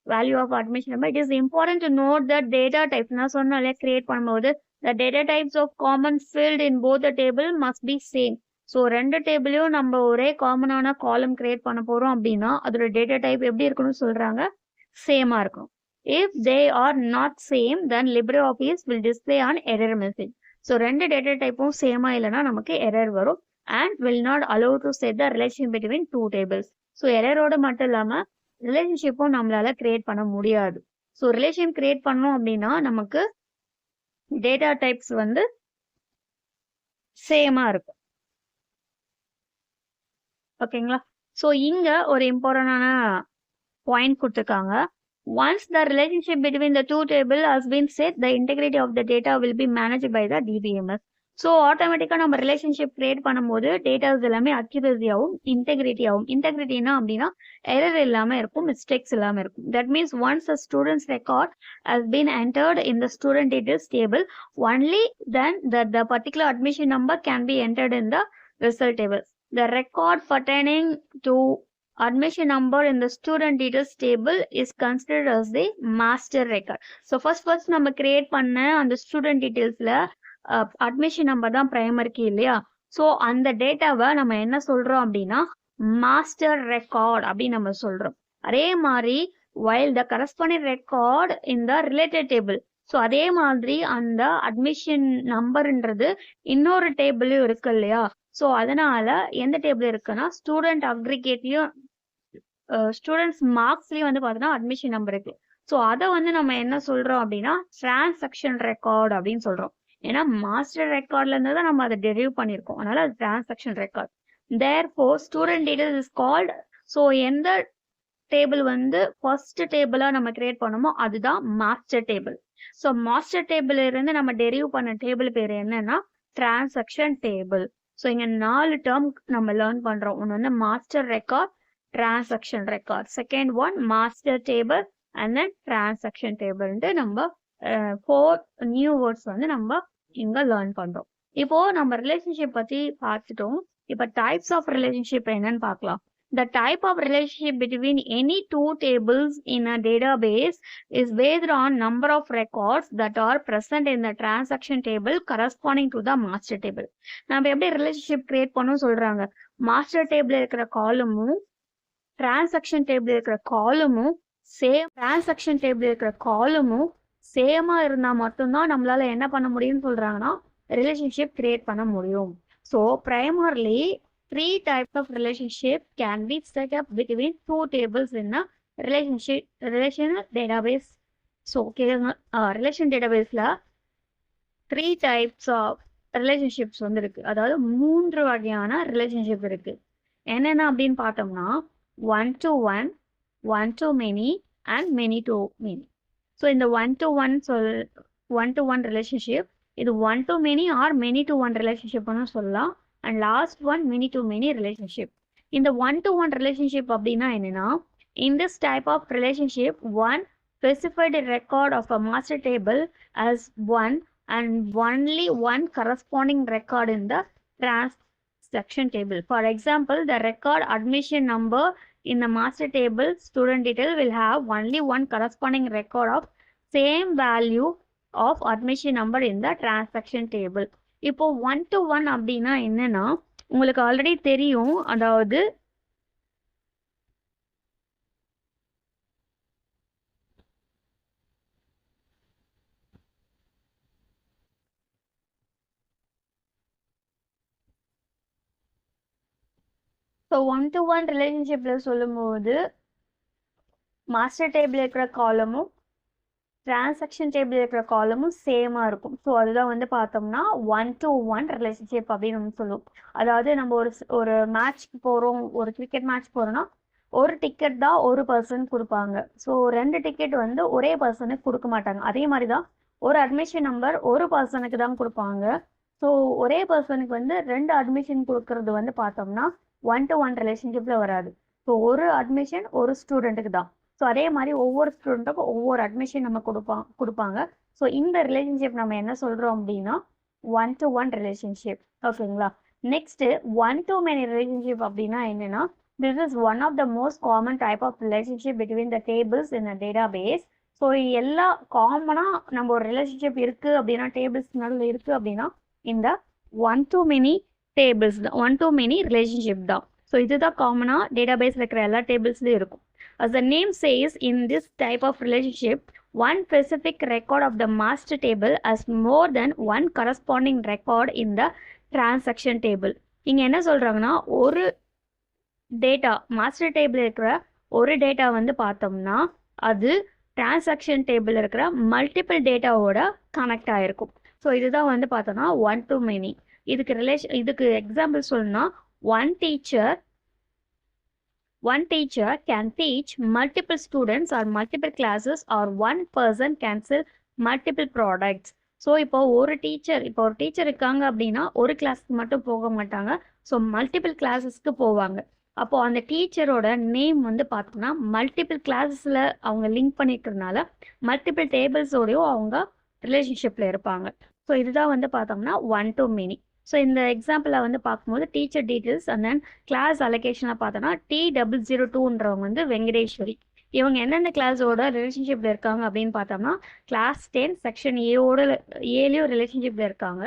value of admission number. It is important to note that data types நான் சொன்னாலே create பண்ணும்போது the data types of common field in both the table must be same. So ரெண்டு டேபிளையும் நம்ம ஒரே காமனான காலம் create பண்ண போறோம் அப்படின்னா அதோட டேட்டா டைப் எப்படி இருக்கணும்னு சொல்றாங்க, சேமா இருக்கணும். If they are not same, then LibreOffice will display an error message. So ரெண்டு டேட்டா டைப்பும் சேமா இல்லைன்னா நமக்கு எரர் வரும் and will not allow to set the relation between two tables. So எரரோட மட்டும் இல்லாமல் ரிலேஷன்ஷிப்பும் நம்மளால கிரியேட் பண்ண முடியாது. ஸோ ரிலேஷன் கிரியேட் பண்ணோம் அப்படின்னா நமக்கு டேட்டா டைப்ஸ் வந்து சேமா இருக்கும். ஓகேங்களா? ஸோ இங்க ஒரு இம்பார்ட்டன்டான பாயிண்ட் கொடுத்துருக்காங்க. Once the relationship between the two tables has been set, the integrity of the data will be managed by the DBMS. So ஆட்டோமேட்டிக்காக நம்ம ரிலேஷன்ஷிப் கிரியேட் பண்ணும்போது டேட்டாஸ் எல்லாமே அக்யூரஸியாகவும் இன்டெகிரிட்டியாகவும், இன்டெகிரிட்டினா அப்படின்னா எரர் இல்லாமல் இருக்கும், மிஸ்டேக்ஸ் இல்லாமல் இருக்கும். That means once a students record has been entered in the student details table, only then the particular admission number can be entered in the result table. The record pertaining to admission number in the student details table is considered as the master record. So first நம்ம create பண்ண அந்த student detailsல admission number தான் primary key இல்லையா? So அந்த டேட்டாவை நம்ம என்ன சொல்றோம் அப்படின்னா மாஸ்டர் ரெக்கார்ட் அப்படின்னு நம்ம சொல்றோம். அதே மாதிரி while the corresponding record in the related table, so அதே மாதிரி அந்த அட்மிஷன் நம்பர்ன்றது இன்னொரு டேபிளையும் இருக்கு இல்லையா? ஸோ அதனால எந்த டேபிள் இருக்குன்னா ஸ்டூடெண்ட் அக்ரிகேட்லயும் ஸ்டூடெண்ட்ஸ் மார்க்ஸ்லயும் வந்து பார்த்தோன்னா அட்மிஷன் நம்பர் இருக்கு. ஸோ அதை வந்து நம்ம என்ன சொல்றோம் அப்படின்னா டிரான்சாக்ஷன் ரெக்கார்ட் அப்படின்னு சொல்றோம். ஏன்னா மாஸ்டர் ரெக்கார்ட்ல இருந்து தான் நம்ம அதை டெரிவ் பண்ணியிருக்கோம், அதனால அது transaction record. Therefore student details is called. So எந்த டேபிள் வந்து ஃபர்ஸ்ட் டேபிளா நம்ம கிரியேட் பண்ணோமோ அதுதான் master table. So master table இருந்து நம்ம டெரிவ் பண்ண டேபிள் பேர் என்னன்னா டிரான்சாக்ஷன் டேபிள். ஸோ இங்க 4 டேர்ம் நம்ம லேர்ன் பண்றோம். ஒன்று வந்து master record, transaction record, second one master table and then transaction டேபிள்ன்ட்டு நம்ம 4 நியூ வேர்ட்ஸ் வந்து நம்ம இங்க லேர்ன் பண்றோம். இப்போ நம்ம ரிலேஷன்ஷிப் பத்தி பார்த்துட்டோம். இப்போ டைப்ஸ் ஆஃப் ரிலேஷன்ஷிப் என்னன்னு பார்க்கலாம். The type of relationship between any two tables in a database is based on number of records that are present in the transaction table corresponding to the master table. நம்ம எப்படி relationship create பண்ணோம் சொல்றாங்க. Master table இருக்கிற காலமும் transaction table இருக்கிற காலமும் சேமா இருந்தா மட்டும்தான் நம்மளால என்ன பண்ண முடியும்னு சொல்றாங்கன்னா ரிலேஷன்ஷிப் கிரியேட் பண்ண முடியும். So primarily 3 types of relationship can be set up between two tables in a relational database. So relation டேட்டாபேஸ்ல 3 types of relationships வந்து இருக்கு. அதாவது 3 வகையான ரிலேஷன்ஷிப் இருக்கு. என்னென்ன அப்படின்னு பார்த்தோம்னா one to one, one to many and many to many. So in the one to one relationship, இது one to many or many to one relationship சொல்லலாம். And last one many to many relationship. இந்த one to one relationship அப்படின்னா என்னன்னா, in this type of relationship, one specified record of a master table as one and only one corresponding record in the transaction table. For example, the record admission number in the master table student detail will have only one corresponding record of same value of admission number in the transaction table. இப்போ one to one அப்படின்னா என்னன்னா உங்களுக்கு already தெரியும். அதாவது one to one ரிலேஷன்ஷிப்ல சொல்லும்போது master table இருக்கிற காலமும் டிரான்சாக்ஷன் டேபிள் இருக்கிற காலமும் சேமாக இருக்கும். ஸோ அதுதான் வந்து பார்த்தோம்னா ஒன் டு ஒன் ரிலேஷன்ஷிப் அப்படின்னு நம்ம சொல்லுவோம். அதாவது நம்ம ஒரு மேட்ச்க்கு போகிறோம், ஒரு கிரிக்கெட் மேட்ச் போகிறோம்னா ஒரு டிக்கெட் தான் ஒரு பர்சன் கொடுப்பாங்க. ஸோ 2 டிக்கெட் வந்து ஒரே பர்சனுக்கு கொடுக்க மாட்டாங்க. அதே மாதிரி தான் ஒரு அட்மிஷன் நம்பர் ஒரு பர்சனுக்கு தான் கொடுப்பாங்க. ஸோ ஒரே பர்சனுக்கு வந்து 2 அட்மிஷன் கொடுக்கறது வந்து பார்த்தோம்னா ஒன் டு ஒன் ரிலேஷன்ஷிப்பில் வராது. ஸோ ஒரு அட்மிஷன் ஒரு ஸ்டூடெண்ட்டுக்கு தான். ஸோ அதே மாதிரி ஒவ்வொரு ஸ்டூடெண்ட்டுக்கும் ஒவ்வொரு அட்மிஷன் நம்ம கொடுப்பாங்க. ஸோ இந்த ரிலேஷன்ஷிப் நம்ம என்ன சொல்கிறோம் அப்படின்னா ஒன் டு ஒன் ரிலேஷன்ஷிப். ஓகேங்களா. Next one to many relationship அப்படின்னா என்னென்னா, this is one of the most common type of relationship between the tables in a database. So எல்லா காமனாக நம்ம ஒரு ரிலேஷன்ஷிப் இருக்குது அப்படின்னா டேபிள்ஸ் நடுவில் இருக்குது அப்படின்னா இந்த ஒன் டு மெனி டேபிள்ஸ் தான், ஒன் டு மெனி ரிலேஷன்ஷிப் தான். ஸோ இதுதான் காமனாக டேட்டாபேஸில் இருக்கிற எல்லா டேபிள்ஸ்லையும் இருக்கும். As the name says, in this type of relationship, one specific record of the master table has more than one corresponding record in the transaction table. இங்க என்ன சொல்றாங்கன்னா, ஒரு டேட்டா மாஸ்டர் டேபிள் இருக்கிற ஒரு டேட்டா வந்து பார்த்தோம்னா அது டிரான்சாக்ஷன் டேபிள் இருக்கிற மல்டிபிள் டேட்டாவோட கனெக்ட் ஆகிருக்கும். ஸோ இதுதான் வந்து பார்த்தோம்னா ஒன் டு மெனி. இதுக்கு எக்ஸாம்பிள் சொல்லணும்னா one teacher can teach multiple students or multiple classes, or one person can sell multiple products. So இப்போ ஒரு டீச்சர் இருக்காங்க அப்படின்னா ஒரு கிளாஸ்க்கு மட்டும் போக மாட்டாங்க. ஸோ மல்டிபிள் கிளாஸஸ்க்கு போவாங்க. அப்போ அந்த டீச்சரோட நேம் வந்து பார்த்தோம்னா மல்டிபிள் கிளாஸஸில் அவங்க லிங்க் பண்ணிக்கிறதுனால மல்டிபிள் டேபிள்ஸோடையும் அவங்க ரிலேஷன்ஷிப்பில் இருப்பாங்க. ஸோ இதுதான் வந்து பார்த்தோம்னா ஒன் டு மெனி. ஸோ இந்த எக்ஸாம்பிளை வந்து பார்க்கும்போது teacher details and then class அலோகேஷனாக பார்த்தோன்னா T002ன்றவங்க வந்து வெங்கடேஸ்வரி. இவங்க எந்தெந்த கிளாஸோட ரிலேஷன்ஷிப்பில் இருக்காங்க அப்படின்னு பார்த்தோம்னா கிளாஸ் 10 செக்ஷன் ஏலையும் ரிலேஷன்ஷிப்பில் இருக்காங்க.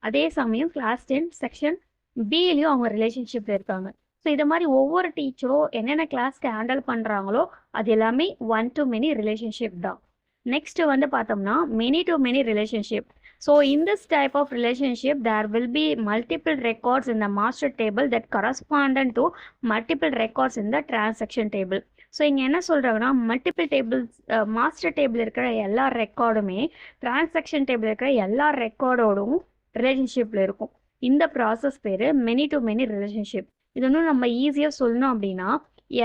அதே சமயம் கிளாஸ் 10 செக்ஷன் பிலையும் அவங்க ரிலேஷன்ஷிப்பில் இருக்காங்க. ஸோ இது மாதிரி ஒவ்வொரு டீச்சரும் என்னென்ன கிளாஸ்க்கு ஹேண்டில் பண்ணுறாங்களோ அது எல்லாமே ஒன் டு மெனி ரிலேஷன்ஷிப் தான். நெக்ஸ்ட் வந்து பார்த்தோம்னா many to many relationship. So in this type of relationship, there will be multiple records in the master table that correspond to multiple records in the transaction table. So இங்கே என்ன சொல்கிறாங்கன்னா multiple tables master table இருக்கிற எல்லா ரெக்கார்டுமே transaction table இருக்கிற எல்லா ரெக்கார்டோடும் ரிலேஷன்ஷிப்பில் இருக்கும். இந்த ப்ராசஸ் பேர் மெனி டு மெனி ரிலேஷன்ஷிப். இது இன்னும் நம்ம ஈஸியாக சொல்லணும் அப்படின்னா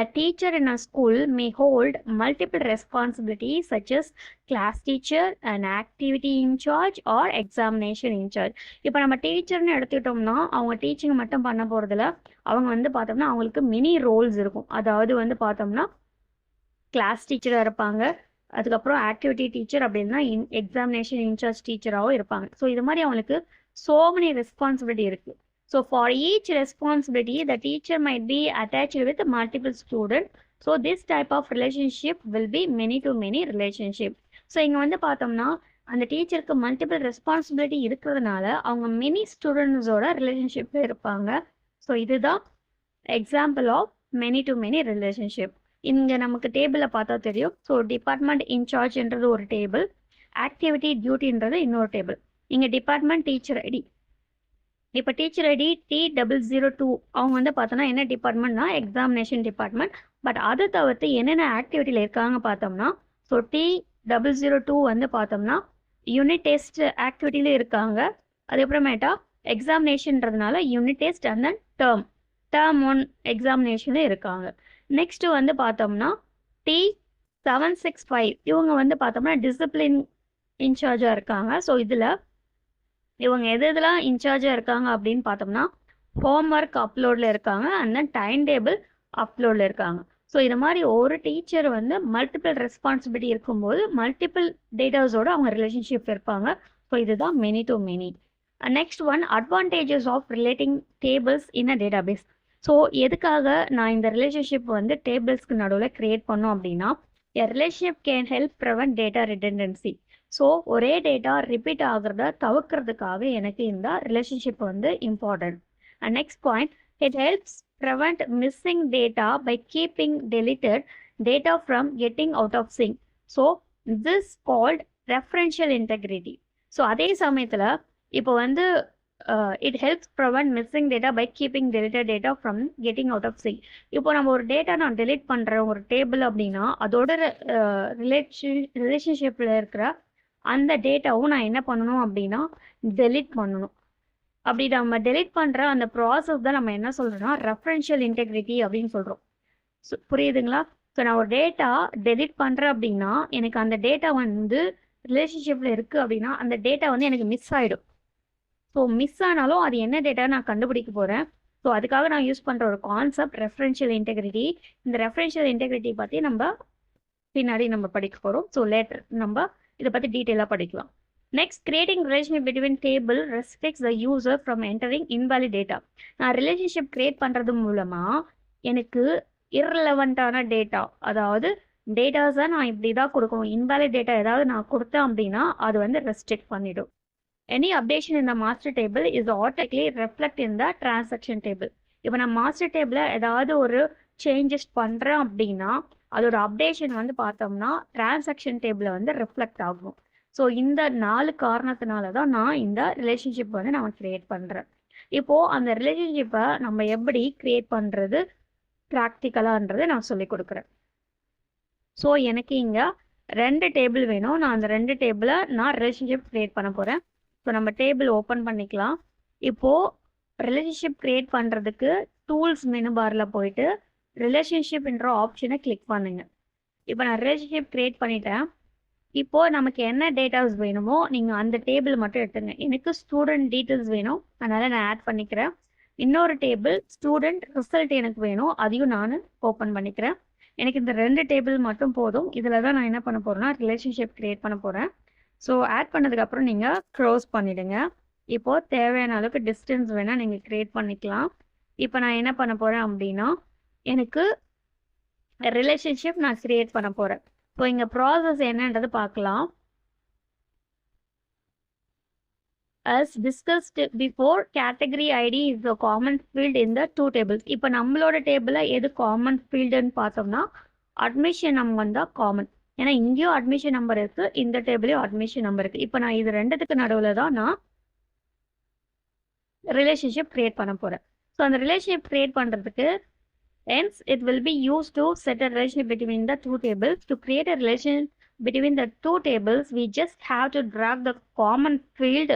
a teacher in a school may hold multiple responsibilities such as class teacher, an activity in charge or examination in charge. இப்போ நம்ம டீச்சர்னு எடுத்துக்கிட்டோம்னா அவங்க டீச்சிங் மட்டும் பண்ண போகிறதுல அவங்க வந்து பார்த்தோம்னா அவங்களுக்கு மினி ரோல்ஸ் இருக்கும். அதாவது வந்து பார்த்தோம்னா கிளாஸ் டீச்சராக இருப்பாங்க, அதுக்கப்புறம் ஆக்டிவிட்டி டீச்சர் அப்படின்னா எக்ஸாமினேஷன் இன்சார்ஜ் டீச்சராகவும் இருப்பாங்க. ஸோ இது மாதிரி அவங்களுக்கு so many responsibility இருக்கு. So for each responsibility the teacher might be attached with multiple students. So this type of relationship will be many to many relationship. So இங்கே வந்து பார்த்தோம்னா அந்த டீச்சருக்கு மல்டிபிள் ரெஸ்பான்சிபிலிட்டி இருக்கிறதுனால அவங்க மெனி ஸ்டூடெண்ட்ஸோட ரிலேஷன்ஷிப்பில் இருப்பாங்க. ஸோ இதுதான் example of many to many relationship. இங்கே நமக்கு டேபிளில் பார்த்தா தெரியும். ஸோ டிபார்ட்மெண்ட் இன்சார்ஜ்ன்றது ஒரு டேபிள், ஆக்டிவிட்டி டியூட்டின்றது இன்னொரு டேபிள். இங்கே டிபார்ட்மெண்ட் டீச்சர் ஐடி, இப்போ டீச்சர் ஐடி T002 அவங்க வந்து பார்த்தோன்னா என்ன டிபார்ட்மெண்ட்னா எக்ஸாமினேஷன் டிபார்ட்மெண்ட். பட் அதை தவிர்த்து என்னென்ன ஆக்டிவிட்டியில் இருக்காங்க பார்த்தோம்னா, ஸோ T002 வந்து பார்த்தோம்னா யூனிட் டெஸ்ட் ஆக்டிவிட்டியில் இருக்காங்க. அதுக்கப்புறமேட்டா எக்ஸாமினேஷன்றதுனால unit test and then term 1 எக்ஸாமினேஷனில் இருக்காங்க. நெக்ஸ்ட்டு வந்து பார்த்தோம்னா T765 இவங்க வந்து பார்த்தோம்னா டிசிப்ளின் இன்சார்ஜாக இருக்காங்க. ஸோ இதில் இவங்க எதெல்லாம் இன்சார்ஜாக இருக்காங்க அப்படின்னு பார்த்தோம்னா ஹோம்ஒர்க் அப்லோடில் இருக்காங்க அண்ட் தென் டைம் டேபிள் அப்லோடில் இருக்காங்க. ஸோ இது மாதிரி ஒரு டீச்சர் வந்து மல்டிபிள் ரெஸ்பான்சிபிலிட்டி இருக்கும்போது மல்டிபிள் டேட்டாஸோட அவங்க ரிலேஷன்ஷிப் இருப்பாங்க. ஸோ இதுதான் many to many. Next one advantages of relating tables in a database. So எதுக்காக நான் இந்த ரிலேஷன்ஷிப் வந்து டேபிள்ஸ்க்கு நடுவில் க்ரியேட் பண்ணோம் அப்படின்னா, a relationship can help prevent data redundancy. So ஒரே டேட்டா ரிப்பீட் ஆகிறத தவிர்க்கிறதுக்காக எனக்கு இந்த ரிலேஷன்ஷிப் வந்து important. And next point, it helps prevent missing data by keeping deleted data from getting out of sync. So this called referential integrity. So அதே சமயத்தில் இப்போ வந்து it helps prevent missing data by keeping deleted data from getting out of sync. இப்போ நம்ம ஒரு data நான் delete பண்ணுறேன் ஒரு டேபிள் அப்படின்னா அதோட ரிலேஷன்ஷிப்பில் இருக்கிற அந்த டேட்டாவும் நான் என்ன பண்ணணும் அப்படின்னா டெலிட் பண்ணணும். அப்படி நம்ம டெலிட் பண்ணுற அந்த ப்ராசஸ் தான் நம்ம என்ன சொல்கிறோம்னா ரெஃபரன்ஷியல் இன்டெகிரிட்டி அப்படின்னு சொல்கிறோம். ஸோ புரியுதுங்களா? ஸோ நான் ஒரு டேட்டா டெலிட் பண்ணுறேன் அப்படின்னா எனக்கு அந்த டேட்டா வந்து ரிலேஷன்ஷிப்பில் இருக்குது அப்படின்னா அந்த டேட்டா வந்து எனக்கு மிஸ் ஆகிடும். ஸோ மிஸ் ஆனாலும் அது என்ன டேட்டா நான் கண்டுபிடிக்க போகிறேன். ஸோ அதுக்காக நான் யூஸ் பண்ணுற ஒரு கான்செப்ட் ரெஃபரன்ஷியல் இன்டெகிரிட்டி. இந்த ரெஃபரன்ஷியல் இன்டெகிரிட்டி பற்றி நம்ம பின்னாடி நம்ம படிக்க போகிறோம். ஸோ லேட்டர் நம்ம இதை பற்றி டீட்டெயிலாக படிக்கலாம். Next, creating relationship between table restricts the user from entering invalid data. நான் ரிலேஷன்ஷிப் கிரியேட் பண்ணுறது மூலமாக எனக்கு இர்ரெலவெண்ட்டான டேட்டா, அதாவது டேட்டாஸை நான் இப்படி தான் கொடுக்கணும், இன்வாலிட் டேட்டா ஏதாவது நான் கொடுத்தேன் அப்படின்னா அது வந்து ரெஸ்ட்ரிக்ட் பண்ணிடும். Any updation in the master table is automatically reflect in the transaction table. இப்போ நான் மாஸ்டர் டேபிளில் ஏதாவது ஒரு சேஞ்சஸ் பண்ணுறேன் அப்படின்னா அதோட அப்டேஷன் வந்து பார்த்தோம்னா டிரான்சாக்ஷன் டேபிளில் வந்து ரிஃப்ளெக்ட் ஆகும். ஸோ இந்த 4 காரணத்தினால தான் நான் இந்த ரிலேஷன்ஷிப் வந்து நான் க்ரியேட் பண்ணுறேன். இப்போது அந்த ரிலேஷன்ஷிப்பை நம்ம எப்படி க்ரியேட் பண்ணுறது ப்ராக்டிக்கலான்றதை நான் சொல்லிக் கொடுக்குறேன். ஸோ எனக்கு இங்கே 2 டேபிள் வேணும். நான் அந்த 2 டேபிளை நான் ரிலேஷன்ஷிப் க்ரியேட் பண்ண போகிறேன். ஸோ நம்ம டேபிள் ஓப்பன் பண்ணிக்கலாம். இப்போது ரிலேஷன்ஷிப் க்ரியேட் பண்ணுறதுக்கு டூல்ஸ் மெனு பாரில் போயிட்டு ரிலேஷன்ஷிப்ன்ற ஆப்ஷனை கிளிக் பண்ணுங்கள். இப்போ நான் ரிலேஷன்ஷிப் க்ரியேட் பண்ணிட்டேன். இப்போது நமக்கு என்ன டேட்டாஸ் வேணுமோ நீங்கள் அந்த டேபிள் மட்டும் எடுத்துங்க. எனக்கு ஸ்டூடெண்ட் டீட்டெயில்ஸ் வேணும், அதனால் நான் ஆட் பண்ணிக்கிறேன். இன்னொரு டேபிள் ஸ்டூடெண்ட் ரிசல்ட் எனக்கு வேணும், அதையும் நான் ஓப்பன் பண்ணிக்கிறேன். எனக்கு இந்த 2 டேபிள் மட்டும் போதும். இதில் தான் நான் என்ன பண்ண போகிறேன்னா ரிலேஷன்ஷிப் க்ரியேட் பண்ண போகிறேன். ஸோ ஆட் பண்ணதுக்கப்புறம் நீங்கள் க்ளோஸ் பண்ணிவிடுங்க. இப்போது தேவையான அளவுக்கு டிஸ்டன்ஸ் வேணால் நீங்கள் க்ரியேட் பண்ணிக்கலாம். இப்போ நான் என்ன பண்ண போகிறேன் அப்படின்னா எனக்கு ரிலேஷன்ஷிப் நான் க்ரியேட் பண்ண போகிறேன். ஸோ இங்கே ப்ராசஸ் என்னன்றது பார்க்கலாம். As discussed before, category ID is the common field in the 2 tables. இப்போ நம்மளோட டேபிளில் எது காமன் ஃபீல்டுன்னு பார்த்தோம்னா அட்மிஷன் நம்பர் தான் காமன். ஏன்னா இங்கேயும் அட்மிஷன் நம்பர் இருக்குது, இந்த டேபிளையும் அட்மிஷன் நம்பர் இருக்குது. இப்போ நான் இது 2த்துக்கு நடுவில் தான் நான் ரிலேஷன்ஷிப் க்ரியேட் பண்ண போகிறேன். ஸோ அந்த ரிலேஷன்ஷிப் க்ரியேட் பண்ணுறதுக்கு hence it will be used to set a relationship between the 2 tables. To create a relation between the 2 tables, we just have to drag the common field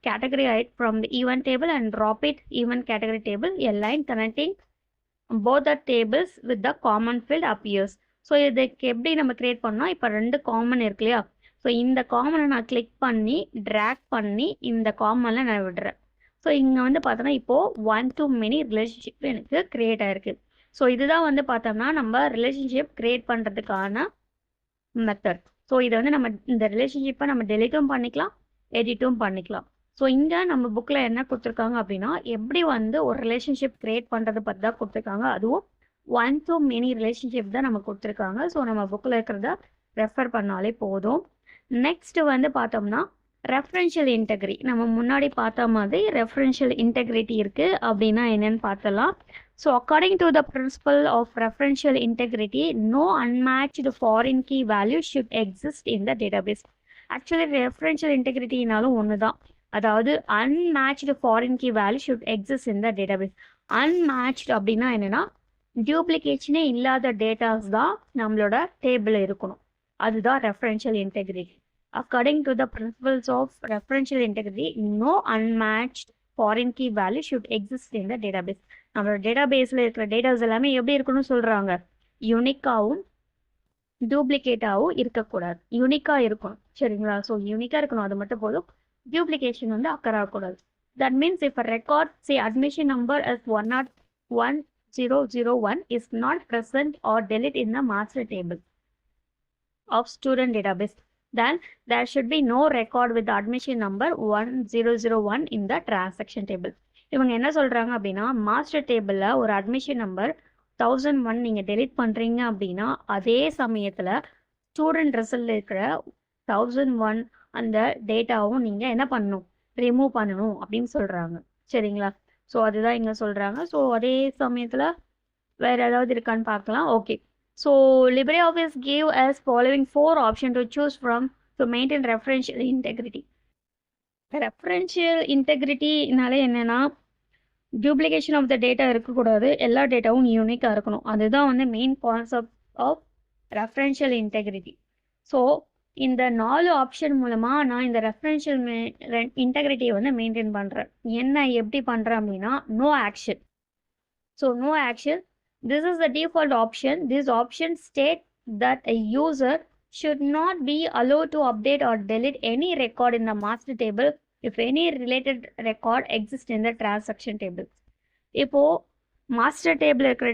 category ID from the event table and drop it event category table. A line connecting both the tables with the common field appears. So இதுக்கு எப்படி நம்ம create பண்ணோம், இப்போ 2 common இருக்கு இல்லையா? So இந்த காமனை நான் கிளிக் பண்ணி ட்ராக் பண்ணி இந்த காமனில் நான் விடுறேன். ஸோ இங்கே வந்து பார்த்தோன்னா இப்போது 1 to many ரிலேஷன்ஷிப் எனக்கு க்ரியேட் ஆகிருக்கு. ஸோ இதுதான் வந்து பார்த்தோம்னா நம்ம ரிலேஷன்ஷிப் க்ரியேட் பண்ணுறதுக்கான மெத்தட். ஸோ இதை வந்து நம்ம இந்த ரிலேஷன்ஷிப்பை நம்ம டெலிட்டும் பண்ணிக்கலாம், எடிட்டும் பண்ணிக்கலாம். ஸோ இங்கே நம்ம புக்கில் என்ன கொடுத்துருக்காங்க அப்படின்னா எப்படி வந்து ஒரு ரிலேஷன்ஷிப் கிரியேட் பண்ணுறது பற்றி தான் கொடுத்துருக்காங்க. அதுவும் 1 to many ரிலேஷன்ஷிப் தான் நம்ம கொடுத்துருக்காங்க. ஸோ நம்ம புக்கில் இருக்கிறத ரெஃபர் பண்ணாலே போதும். நெக்ஸ்ட் வந்து பார்த்தோம்னா ரெஃபரன்ஷியல் இன்டெகிரிட்டி. நம்ம முன்னாடி பார்த்த மாதிரி ரெஃபரன்ஷியல் இன்டெகிரிட்டி இருக்குது அப்படின்னா என்னன்னு பார்த்தலாம். So according to the principle of referential integrity, no unmatched foreign key value should exist in the database. Actually referential இன்டெகிரிட்டினாலும் ஒன்று தான். அதாவது unmatched foreign key value should exist in the database. Unmatched அப்படின்னா என்னென்னா டியூப்ளிகேஷனே இல்லாத டேட்டாஸ் தான் நம்மளோட table இருக்கணும். அதுதான் referential integrity. According to the principles of referential integrity, no unmatched foreign key value should exist in the database. நம்மளோட டேட்டாபேஸில் இருக்கிற டேட்டாஸ் எல்லாமே எப்படி இருக்கணும்னு சொல்கிறாங்க, யூனிக்காகவும் டூப்ளிகேட்டாகவும் இருக்கக்கூடாது. யூனிக்காக இருக்கணும், சரிங்களா? ஸோ யூனிக்காக இருக்கணும், அது மட்டும் போதும். டியூப்ளிகேஷன் வந்து அக்கர் ஆகக்கூடாது. That means if a record say admission number as 1011001 is not present or delete in the master table of student database, then there should be no record with the admission number 1001 in the transaction table. இவங்க என்ன சொல்கிறாங்க அப்படின்னா master டேபிளில் ஒரு admission number 1001 நீங்கள் delete பண்ணுறீங்க அப்படின்னா அதே சமயத்தில் ஸ்டூடெண்ட் ரிசல்ட்டில் இருக்கிற 1001 அந்த டேட்டாவும் நீங்கள் என்ன பண்ணணும், ரிமூவ் பண்ணணும் அப்படின்னு சொல்கிறாங்க, சரிங்களா? ஸோ அதுதான் இங்கே சொல்கிறாங்க. ஸோ அதே சமயத்தில் வேறு ஏதாவது இருக்கான்னு பார்க்கலாம். Okay, so LibreOffice gave us following 4 options to choose from to maintain referential integrity. Referential integrity-னால என்னன்னா duplication of the data இருக்கக்கூடாது, எல்லா டேட்டாவும் யூனிக்காக இருக்கணும். அதுதான் வந்து main concept of referential integrity. So இந்த 4 ஆப்ஷன் மூலமாக நான் இந்த ரெஃபரன்ஷியல் இன்டெகிரிட்டியை வந்து மெயின்டைன் பண்ணுறேன். என்ன எப்படி பண்ணுறேன் அப்படின்னா no action. So no action. This is the default option. This option states that a user should not be allowed to update or delete any record in the master table if any related record exists in the transaction table. இப்போ master table இருக்கிற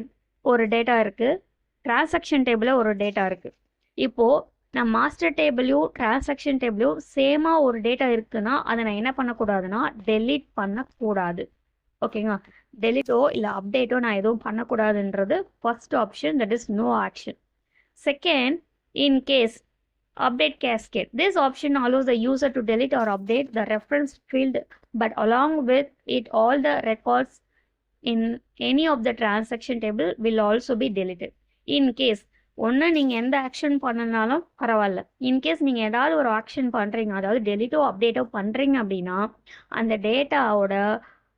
ஒரு data இருக்குது, transaction table ஒரு data இருக்குது. இப்போது நான் master டேபிளையும் transaction டேபிளையும் சேமாக ஒரு டேட்டா இருக்குன்னா அதை நான் என்ன பண்ணக்கூடாதுன்னா டெலீட் பண்ணக்கூடாது. ஓகேங்களா? டெலிட்டோ இல்லை அப்டேட்டோ நான் எதுவும் பண்ணக்கூடாதுன்றது first option, that is no action. Second, in case update cascade. This option allows the user to delete or update the reference field, but along with it all the records in any of the transaction table will also be deleted. In case ஒன்று நீங்கள் எந்த action பண்ணனாலும் பரவாயில்ல, in case நீங்கள் ஏதாவது ஒரு action பண்ணுறீங்க, அதாவது டெலிட்டோ அப்டேட்டோ பண்ணுறீங்க அப்படின்னா அந்த டேட்டாவோட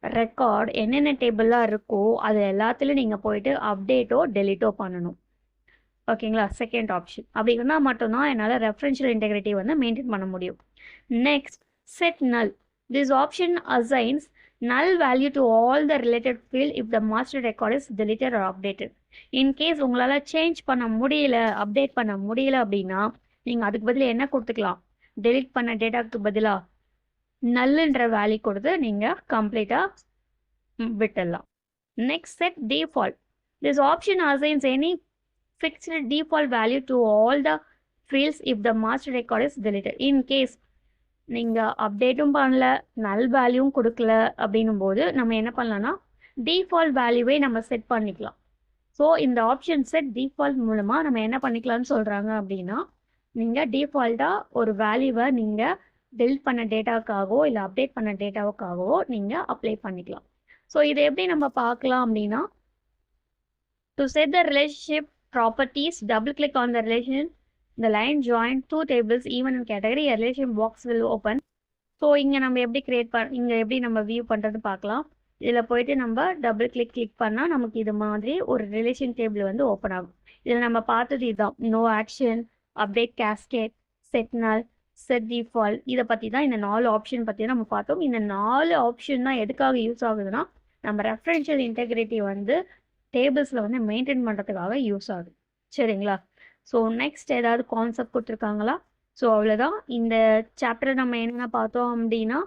ரெக்கார்ட் என்னென்ன டேபிளாக இருக்கோ அது எல்லாத்துலேயும் நீங்கள் போயிட்டு அப்டேட்டோ டெலிட்டோ பண்ணணும். ஓகேங்களா? Second option. அப்படி இருந்தால் மட்டும்தான் என்னால் ரெஃபரன்ஷியல் இன்டெகிரிட்டி வந்து மெயின்டைன் பண்ண முடியும். நெக்ஸ்ட், செட் நல். This option assigns null value to all the related field if the master record is deleted or updated. In case உங்களால் சேஞ்ச் பண்ண முடியல, அப்டேட் பண்ண முடியல அப்படின்னா நீங்கள் அதுக்கு பதில் என்ன கொடுத்துக்கலாம், டெலிட் பண்ண டேட்டாவுக்கு பதிலாக நல்லுன்ற வேல்யூ கொடுத்து நீங்கள் கம்ப்ளீட்டாக விட்டுடலாம். Next, set default. This option assigns any fixed default value to all the fields if the master record is deleted. In case நீங்கள் அப்டேட்டும் பண்ணல, நல் வேல்யூவும் கொடுக்கல அப்படின்னும் போது நம்ம என்ன பண்ணலாம்னா டிஃபால்ட் வேல்யூவே நம்ம செட் பண்ணிக்கலாம். ஸோ இந்த ஆப்ஷன் செட் டிஃபால்ட் மூலமாக நம்ம என்ன பண்ணிக்கலாம்னு சொல்கிறாங்க அப்படின்னா நீங்கள் டிஃபால்ட்டாக ஒரு வேல்யூவை நீங்கள் டெலிட் பண்ண டேட்டாவுக்காகவோ இல்லை அப்டேட் பண்ண டேட்டாவுக்காகவோ நீங்கள் அப்ளை பண்ணிக்கலாம். ஸோ இதை எப்படி நம்ம பார்க்கலாம் அப்படின்னா, to set the relationship properties, double click on the relation, the line join two tables even in category, a relation box will open. So இங்கே நம்ம எப்படி இங்கே எப்படி நம்ம வியூ பண்ணுறது பார்க்கலாம். இதில் போயிட்டு நம்ம டபுள் கிளிக் பண்ணால் நமக்கு இது மாதிரி ஒரு ரிலேஷன் டேபிள் வந்து ஓப்பன் ஆகும். இதில் நம்ம பார்த்தது இதுதான், no action, update cascade, set null, set default. இதை பற்றி தான் இந்த 4 ஆப்ஷன் பற்றி நம்ம பார்த்தோம். இந்த 4 ஆப்ஷன் தான் எதுக்காக யூஸ் ஆகுதுன்னா நம்ம ரெஃபரன்ஷியல் இன்டெகிரிட்டி வந்து டேபிள்ஸில் வந்து மெயின்டைன் பண்ணுறதுக்காக யூஸ் ஆகுது. சரிங்களா? ஸோ நெக்ஸ்ட் ஏதாவது கான்செப்ட் கொடுத்துருக்காங்களா? ஸோ அவ்வளோதான். இந்த சாப்டர் நம்ம என்னென்ன பார்த்தோம் அப்படின்னா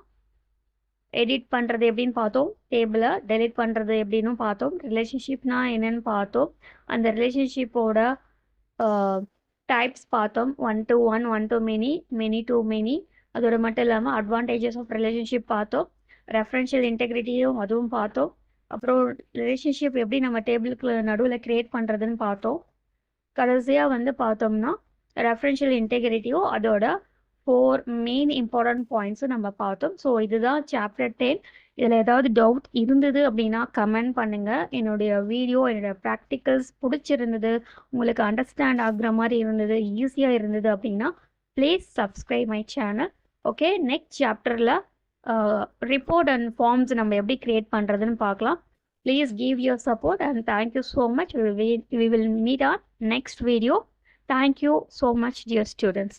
எடிட் பண்ணுறது எப்படின்னு பார்த்தோம், டேபிளை டெலிட் பண்ணுறது எப்படின்னு பார்த்தோம், ரிலேஷன்ஷிப்னா என்னென்னு பார்த்தோம், அந்த ரிலேஷன்ஷிப்போட டைப்ஸ் பார்த்தோம். 1 to 1, 1 to many, many to many. அதோட மட்டும் இல்லாமல் அட்வான்டேஜஸ் ஆஃப் ரிலேஷன்ஷிப் பார்த்தோம். ரெஃபரன்ஷியல் இன்டெகிரிட்டியும் அதுவும் பார்த்தோம். அப்புறம் ரிலேஷன்ஷிப் எப்படி நம்ம டேபிளுக்கு நடுவில் க்ரியேட் பண்ணுறதுன்னு பார்த்தோம். கடைசியாக வந்து பார்த்தோம்னா ரெஃபரன்ஷியல் இன்டெகிரிட்டியும் அதோட 4 மெயின் இம்பார்ட்டன்ட் பாயிண்ட்ஸும் நம்ம பார்த்தோம். ஸோ இதுதான் சாப்டர் 10. இதில் ஏதாவது டவுட் இருந்தது அப்படின்னா கமெண்ட் பண்ணுங்கள். என்னுடைய வீடியோ என்னோடய ப்ராக்டிக்கல்ஸ் பிடிச்சிருந்தது, உங்களுக்கு அண்டர்ஸ்டாண்ட் ஆகுற மாதிரி இருந்தது, ஈஸியாக இருந்தது அப்படின்னா please subscribe my channel. Okay, next சாப்டரில் ரிப்போர்ட் அண்ட் ஃபார்ம்ஸ் நம்ம எப்படி க்ரியேட் பண்ணுறதுன்னு பார்க்கலாம். Please give your support and thank you so much. We will meet on next video. Thank you so much, dear students.